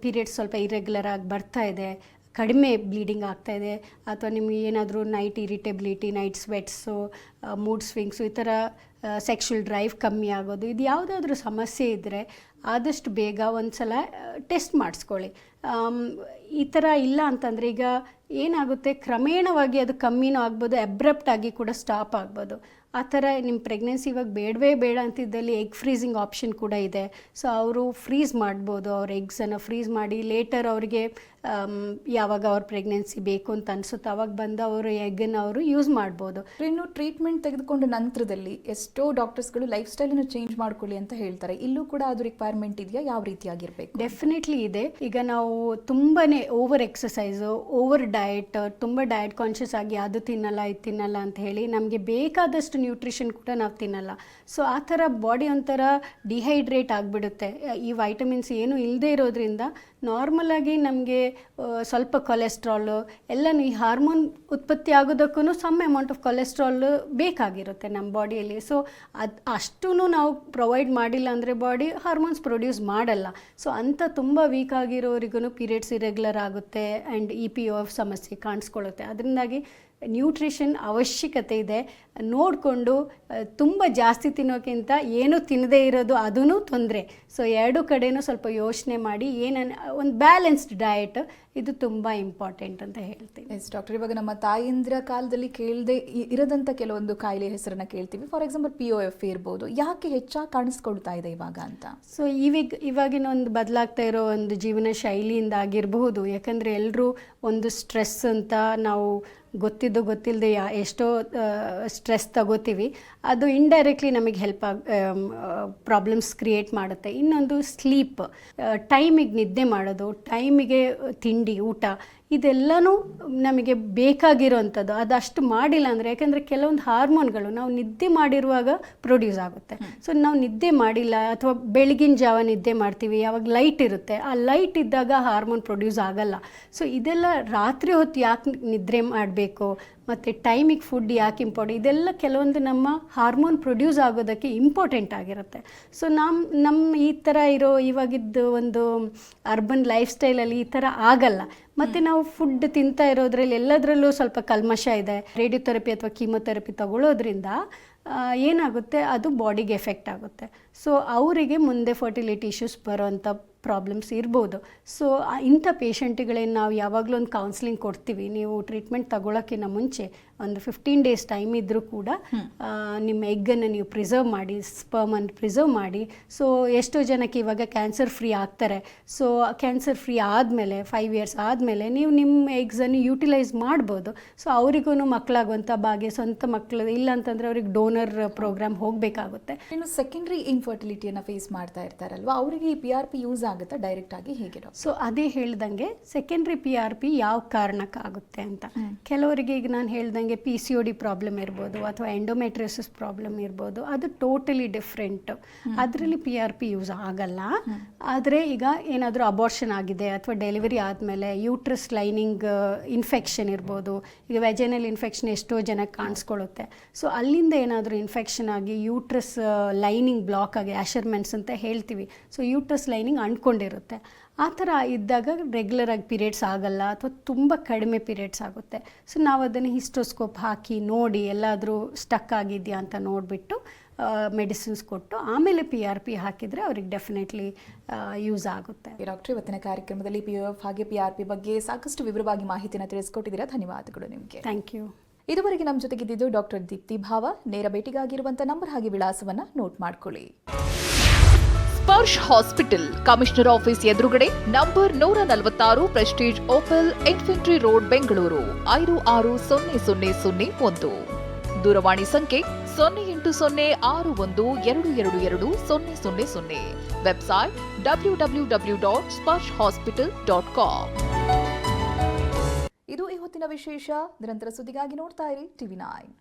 ಪೀರಿಯಡ್ಸ್ ಸ್ವಲ್ಪ ಇರೆಗ್ಯುಲರ್ ಆಗಿ ಬರ್ತಾ ಇದೆ, ಕಡಿಮೆ ಬ್ಲೀಡಿಂಗ್ ಆಗ್ತಾಯಿದೆ, ಅಥವಾ ನಿಮಗೆ ಏನಾದರೂ night irritability, night sweats, mood swings, ಈ ಥರ ಸೆಕ್ಷುವಲ್ ಡ್ರೈವ್ ಕಮ್ಮಿ ಆಗೋದು, ಇದು ಯಾವುದಾದ್ರೂ ಸಮಸ್ಯೆ ಇದ್ದರೆ ಆದಷ್ಟು ಬೇಗ ಒಂದು ಸಲ ಟೆಸ್ಟ್ ಮಾಡಿಸ್ಕೊಳ್ಳಿ. ಈ ಥರ ಇಲ್ಲ ಅಂತಂದರೆ ಈಗ ಏನಾಗುತ್ತೆ, ಕ್ರಮೇಣವಾಗಿ ಅದು ಕಮ್ಮಿನೂ ಆಗ್ಬೋದು, ಅಬ್ರಪ್ಟ್ ಆಗಿ ಕೂಡ ಸ್ಟಾಪ್ ಆಗ್ಬೋದು. ಆ ಥರ ನಿಮ್ಮ ಪ್ರೆಗ್ನೆನ್ಸಿ ಇವಾಗ ಬೇಡವೇ ಬೇಡ ಅಂತಿದ್ದಲ್ಲಿ ಎಗ್ ಫ್ರೀಸಿಂಗ್ ಆಪ್ಷನ್ ಕೂಡ ಇದೆ. ಸೊ ಅವರು ಫ್ರೀಸ್ ಮಾಡ್ಬೋದು, ಅವ್ರ ಎಗ್ಸನ್ನು ಫ್ರೀಸ್ ಮಾಡಿ ಲೇಟರ್ ಅವರಿಗೆ ಯಾವಾಗ ಅವ್ರ ಪ್ರೆಗ್ನೆನ್ಸಿ ಬೇಕು ಅಂತ ಅನಿಸುತ್ತೋ ಅವಾಗ ಬಂದು ಅವರು ಎಗ್ಗನ್ನು ಅವರು ಯೂಸ್ ಮಾಡ್ಬೋದು. ಇನ್ನು ಟ್ರೀಟ್ಮೆಂಟ್ ತೆಗೆದುಕೊಂಡ ನಂತರದಲ್ಲಿ ಎಷ್ಟೋ ಡಾಕ್ಟರ್ಸ್ಗಳು ಲೈಫ್ ಸ್ಟೈಲನ್ನು ಚೇಂಜ್ ಮಾಡ್ಕೊಳ್ಳಿ ಅಂತ ಹೇಳ್ತಾರೆ. ಇಲ್ಲೂ ಕೂಡ ಅದು ರಿಕ್ವೈರ್ಮೆಂಟ್ ಇದೆಯಾ? ಯಾವ ರೀತಿಯಾಗಿರಬೇಕು? ಡೆಫಿನೆಟ್ಲಿ ಇದೆ. ಈಗ ನಾವು ತುಂಬಾ ಓವರ್ ಎಕ್ಸಸೈಸು, ಓವರ್ ಡಯಟ್, ತುಂಬ ಡಯಟ್ ಕಾನ್ಷಿಯಸ್ ಆಗಿ ಅದು ತಿನ್ನಲ್ಲ ಇದು ತಿನ್ನಲ್ಲ ಅಂತ ಹೇಳಿ ನಮಗೆ ಬೇಕಾದಷ್ಟು ನ್ಯೂಟ್ರಿಷನ್ ಕೂಡ ನಾವು ತಿನ್ನಲ್ಲ. ಸೊ ಆ ಥರ ಬಾಡಿ ಒಂಥರ ಡಿಹೈಡ್ರೇಟ್ ಆಗಿಬಿಡುತ್ತೆ. ಈ ವೈಟಮಿನ್ಸ್ ಏನು ಇಲ್ಲದೆ ಇರೋದ್ರಿಂದ ನಾರ್ಮಲಾಗಿ ನಮಗೆ ಸ್ವಲ್ಪ ಕೊಲೆಸ್ಟ್ರಾಲು ಎಲ್ಲನೂ, ಈ ಹಾರ್ಮೋನ್ ಉತ್ಪತ್ತಿ ಆಗೋದಕ್ಕೂ ಸಮ್ ಅಮೌಂಟ್ ಆಫ್ ಕೊಲೆಸ್ಟ್ರಾಲ್ ಬೇಕಾಗಿರುತ್ತೆ ನಮ್ಮ ಬಾಡಿಯಲ್ಲಿ. ಸೊ ಅಷ್ಟೂ ನಾವು ಪ್ರೊವೈಡ್ ಮಾಡಿಲ್ಲ ಅಂದರೆ ಬಾಡಿ ಹಾರ್ಮೋನ್ಸ್ ಪ್ರೊಡ್ಯೂಸ್ ಮಾಡಲ್ಲ. ಸೊ ಅಂಥ ತುಂಬ ವೀಕ್ ಆಗಿರೋರಿಗೂ ಪೀರಿಯಡ್ಸ್ ಇರೆಗ್ಯುಲರ್ ಆಗುತ್ತೆ ಆ್ಯಂಡ್ EPOF ಸಮಸ್ಯೆ ಕಾಣಿಸ್ಕೊಳ್ಳುತ್ತೆ. ಅದರಿಂದಾಗಿ ನ್ಯೂಟ್ರಿಷನ್ ಅವಶ್ಯಕತೆ ಇದೆ. ನೋಡಿಕೊಂಡು ತುಂಬ ಜಾಸ್ತಿ ತಿನ್ನೋಕ್ಕಿಂತ ಏನು ತಿನ್ನದೇ ಇರೋದು ಅದೂ ತೊಂದರೆ. ಸೊ ಎರಡು ಕಡೆಯೂ ಸ್ವಲ್ಪ ಯೋಚನೆ ಮಾಡಿ ಒಂದು ಬ್ಯಾಲೆನ್ಸ್ಡ್ ಡಯಟ್ ಇದು ತುಂಬ ಇಂಪಾರ್ಟೆಂಟ್ ಅಂತ ಹೇಳ್ತೀವಿ. ಎಸ್ ಡಾಕ್ಟರ್, ಇವಾಗ ನಮ್ಮ ತಾಯಂದಿರ ಕಾಲದಲ್ಲಿ ಕೇಳದೆ ಇರದಂಥ ಕೆಲವೊಂದು ಕಾಯಿಲೆ ಹೆಸರನ್ನು ಕೇಳ್ತೀವಿ. ಫಾರ್ ಎಕ್ಸಾಂಪಲ್ POF ಇರ್ಬೋದು. ಯಾಕೆ ಹೆಚ್ಚಾಗಿ ಕಾಣಿಸ್ಕೊಳ್ತಾ ಇದೆ ಇವಾಗ ಅಂತ? ಸೊ ಇವಾಗಿನ ಒಂದು ಬದಲಾಗ್ತಾ ಇರೋ ಒಂದು ಜೀವನ ಶೈಲಿಯಿಂದ ಆಗಿರಬಹುದು. ಯಾಕಂದರೆ ಎಲ್ಲರೂ ಒಂದು ಸ್ಟ್ರೆಸ್ ಅಂತ ನಾವು ಗೊತ್ತಿಲ್ಲದೆ ಎಷ್ಟೋ ಸ್ಟ್ರೆಸ್ ತಗೋತೀವಿ, ಅದು ಇಂಡೈರೆಕ್ಟ್ಲಿ ನಮಗೆ ಪ್ರಾಬ್ಲಮ್ಸ್ ಕ್ರಿಯೇಟ್ ಮಾಡುತ್ತೆ. ಇನ್ನೊಂದು ಸ್ಲೀಪ್, ಟೈಮಿಗೆ ನಿದ್ದೆ ಮಾಡೋದು, ಟೈಮಿಗೆ ತಿಂಡಿ ಊಟ, ಇದೆಲ್ಲನೂ ನಮಗೆ ಬೇಕಾಗಿರೋವಂಥದ್ದು. ಅದಷ್ಟು ಮಾಡಿಲ್ಲ ಅಂದರೆ, ಯಾಕೆಂದರೆ ಕೆಲವೊಂದು ಹಾರ್ಮೋನ್ಗಳು ನಾವು ನಿದ್ದೆ ಮಾಡಿರುವಾಗ ಪ್ರೊಡ್ಯೂಸ್ ಆಗುತ್ತೆ. ಸೊ ನಾವು ನಿದ್ದೆ ಮಾಡಿಲ್ಲ ಅಥವಾ ಬೆಳಗಿನ ಜಾವ ನಿದ್ದೆ ಮಾಡ್ತೀವಿ, ಯಾವಾಗ ಲೈಟ್ ಇರುತ್ತೆ, ಆ ಲೈಟ್ ಇದ್ದಾಗ ಹಾರ್ಮೋನ್ ಪ್ರೊಡ್ಯೂಸ್ ಆಗಲ್ಲ. ಸೊ ಇದೆಲ್ಲ ರಾತ್ರಿ ಹೊತ್ತು ಯಾಕೆ ನಿದ್ರೆ ಮಾಡಬೇಕು ಮತ್ತು ಟೈಮಿಗೆ ಫುಡ್ ಯಾಕೆ ಇಂಪಾರ್ಟೆಂಟ್, ಇದೆಲ್ಲ ಕೆಲವೊಂದು ನಮ್ಮ ಹಾರ್ಮೋನ್ ಪ್ರೊಡ್ಯೂಸ್ ಆಗೋದಕ್ಕೆ ಇಂಪಾರ್ಟೆಂಟ್ ಆಗಿರುತ್ತೆ. ಸೊ ನಮ್ಮ ಈ ಥರ ಇರೋ ಇವಾಗಿದ್ದು ಒಂದು ಅರ್ಬನ್ ಲೈಫ್ ಸ್ಟೈಲಲ್ಲಿ ಈ ಥರ ಆಗಲ್ಲ. ಮತ್ತು ನಾವು ಫುಡ್ ತಿಂತಾ ಇರೋದ್ರಲ್ಲಿ ಎಲ್ಲದರಲ್ಲೂ ಸ್ವಲ್ಪ ಕಲ್ಮಶ ಇದೆ. ರೇಡಿಯೋಥೆರಪಿ ಅಥವಾ ಕೀಮೊಥೆರಪಿ ತಗೊಳ್ಳೋದ್ರಿಂದ ಏನಾಗುತ್ತೆ, ಅದು ಬಾಡಿಗೆ ಎಫೆಕ್ಟ್ ಆಗುತ್ತೆ. ಸೊ ಅವರಿಗೆ ಮುಂದೆ ಫರ್ಟಿಲಿಟಿ ಇಶ್ಯೂಸ್ ಬರೋವಂಥ ಪ್ರಾಬ್ಲಮ್ಸ್ ಇರ್ಬೋದು. ಸೊ ಇಂಥ ಪೇಷಂಟ್ಗಳೇನು ನಾವು ಯಾವಾಗಲೂ ಒಂದು ಕೌನ್ಸಿಲಿಂಗ್ ಕೊಡ್ತೀವಿ. ನೀವು ಟ್ರೀಟ್ಮೆಂಟ್ ತಗೊಳ್ಳೋಕ್ಕಿಂತ ಮುಂಚೆ ಒಂದು 15 days ಟೈಮ್ ಇದ್ದರೂ ಕೂಡ ನಿಮ್ಮ ಎಗ್ಗನ್ನು ನೀವು ಪ್ರಿಸರ್ವ್ ಮಾಡಿ, ಸ್ಪರ್ಮನ್ನು ಪ್ರಿಸರ್ವ್ ಮಾಡಿ. ಸೊ ಎಷ್ಟೋ ಜನಕ್ಕೆ ಇವಾಗ ಕ್ಯಾನ್ಸರ್ ಫ್ರೀ ಆಗ್ತಾರೆ. ಸೊ ಕ್ಯಾನ್ಸರ್ ಫ್ರೀ ಆದಮೇಲೆ 5 years ಆದಮೇಲೆ ನೀವು ನಿಮ್ಮ ಎಗ್ಸನ್ನು ಯೂಟಿಲೈಸ್ ಮಾಡ್ಬೋದು. ಸೊ ಅವರಿಗೂ ಮಕ್ಕಳಾಗುವಂಥ ಭಾಗ್ಯ, ಸ್ವಂತ ಮಕ್ಕಳು ಇಲ್ಲ ಅಂತಂದರೆ ಅವ್ರಿಗೆ ಡೋನರ್ ಪ್ರೋಗ್ರಾಮ್ ಹೋಗಬೇಕಾಗುತ್ತೆ. ಇನ್ನು ಸೆಕೆಂಡ್ರಿ ಇನ್ಫರ್ಟಿಲಿಟಿಯನ್ನು ಫೇಸ್ ಮಾಡ್ತಾ ಇರ್ತಾರಲ್ವ, ಅವರಿಗೆ ಈ PRP ಯೂಸ್ ಆಗುತ್ತಾ ಡೈರೆಕ್ಟ್ ಆಗಿ? ಹೇಗೆ? ಸೊ ಅದೇ ಹೇಳ್ದಂಗೆ ಸೆಕೆಂಡ್ರಿ PRP ಯಾವ ಕಾರಣಕ್ಕಾಗುತ್ತೆ ಅಂತ. ಕೆಲವರಿಗೆ ಈಗ ನಾನು ಹೇಳ್ದಂಗೆ PCOD ಪ್ರಾಬ್ಲಮ್ ಇರ್ಬೋದು ಅಥವಾ ಎಂಡೋಮೆಟ್ರಿಯೋಸಿಸ್ ಪ್ರಾಬ್ಲಮ್ ಇರ್ಬೋದು, ಅದು ಟೋಟಲಿ ಡಿಫ್ರೆಂಟ್. ಅದರಲ್ಲಿ PRP ಯೂಸ್ ಆಗಲ್ಲ. ಆದರೆ ಈಗ ಏನಾದರೂ ಅಬಾರ್ಷನ್ ಆಗಿದೆ ಅಥವಾ ಡೆಲಿವರಿ ಆದಮೇಲೆ ಯೂಟ್ರಸ್ ಲೈನಿಂಗ್ ಇನ್ಫೆಕ್ಷನ್ ಇರ್ಬೋದು. ಈಗ ವೆಜೈನಲ್ ಇನ್ಫೆಕ್ಷನ್ ಎಷ್ಟೋ ಜನಕ್ಕೆ ಕಾಣಿಸ್ಕೊಳ್ಳುತ್ತೆ. ಸೊ ಅಲ್ಲಿಂದ ಏನಾದರೂ ಇನ್ಫೆಕ್ಷನ್ ಆಗಿ ಯೂಟ್ರಸ್ ಲೈನಿಂಗ್ ಬ್ಲಾಕ್ ಆಗಿ, ಆಶರ್ಮೆಂಟ್ಸ್ ಅಂತ ಹೇಳ್ತೀವಿ. ಸೊ ಯೂಟ್ರಸ್ ಲೈನಿಂಗ್ ಅಂಟ್ಕೊಂಡಿರುತ್ತೆ. ಆ ಥರ ಇದ್ದಾಗ ರೆಗ್ಯುಲರಾಗಿ ಪೀರಿಯಡ್ಸ್ ಆಗಲ್ಲ ಅಥವಾ ತುಂಬ ಕಡಿಮೆ ಪೀರಿಯಡ್ಸ್ ಆಗುತ್ತೆ. ಸೊ ನಾವು ಅದನ್ನು ಹಿಸ್ಟೋಸ್ಕೋಪ್ ಹಾಕಿ ನೋಡಿ ಎಲ್ಲಾದರೂ ಸ್ಟಕ್ ಆಗಿದೆಯಾ ಅಂತ ನೋಡಿಬಿಟ್ಟು ಮೆಡಿಸಿನ್ಸ್ ಕೊಟ್ಟು ಆಮೇಲೆ PRP ಹಾಕಿದರೆ ಅವ್ರಿಗೆ ಡೆಫಿನೆಟ್ಲಿ ಯೂಸ್ ಆಗುತ್ತೆ. ಡಾಕ್ಟರ್, ಇವತ್ತಿನ ಕಾರ್ಯಕ್ರಮದಲ್ಲಿ POF ಹಾಗೆ PRP ಬಗ್ಗೆ ಸಾಕಷ್ಟು ವಿವರವಾಗಿ ಮಾಹಿತಿಯನ್ನು ತಿಳಿಸ್ಕೊಟ್ಟಿದ್ದೀರಾ. ಧನ್ಯವಾದಗಳು ನಿಮಗೆ. Thank you. ಇದುವರೆಗೆ ನಮ್ಮ ಜೊತೆಗಿದ್ದು ಡಾಕ್ಟರ್ ದೀಪ್ತಿ ಭಾವ. ನೇರ ಭೇಟಿಗಾಗಿರುವಂಥ ನಂಬರ್ ಹಾಗೆ ವಿಳಾಸವನ್ನು ನೋಟ್ ಮಾಡ್ಕೊಳ್ಳಿ. ಸ್ಪರ್ಶ್ ಹಾಸ್ಪಿಟಲ್, ಕಮಿಷನರ್ ಆಫೀಸ್ ಎದುರುಗಡೆ, number 146, Prestige opal, infantry road, Bengaluru 560001. ದೂರವಾಣಿ ಸಂಖ್ಯೆ 080612222000. Website www.sparshhospital.com. ಇದು ಈ ಹೊತ್ತಿನ ವಿಶೇಷ. ನಿರಂತರ ಸುದ್ದಿಗಾಗಿ ನೋಡ್ತಾ ಇರಿ TV9.